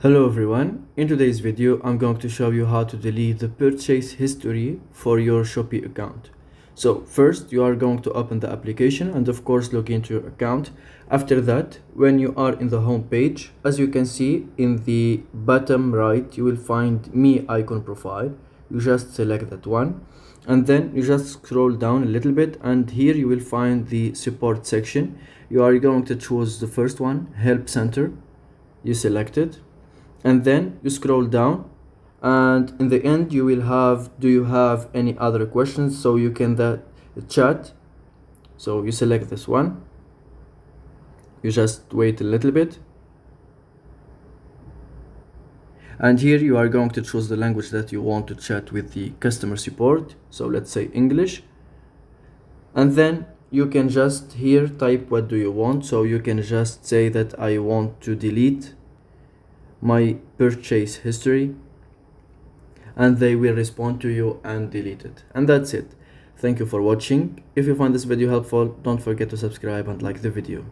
Hello everyone, in today's video I'm going to show you how to delete the purchase history for your Shopee account. So first you are going to open the application and of course log into your account. After that, when you are in the home page, as you can see in the bottom right you will find me icon profile. You just select that one and then you just scroll down a little bit and here you will find the support section. You are going to choose the first one, help center. You select it and then you scroll down and in the end you will have do you have any other questions, so you can that chat. So you select this one, you just wait a little bit and here you are going to choose the language that you want to chat with the customer support. So let's say English, and then you can just here type what do you want. So you can just say that I want to delete my purchase history and they will respond to you and delete it, and that's it. Thank you for watching. If you find this video helpful, don't forget to subscribe and like the video.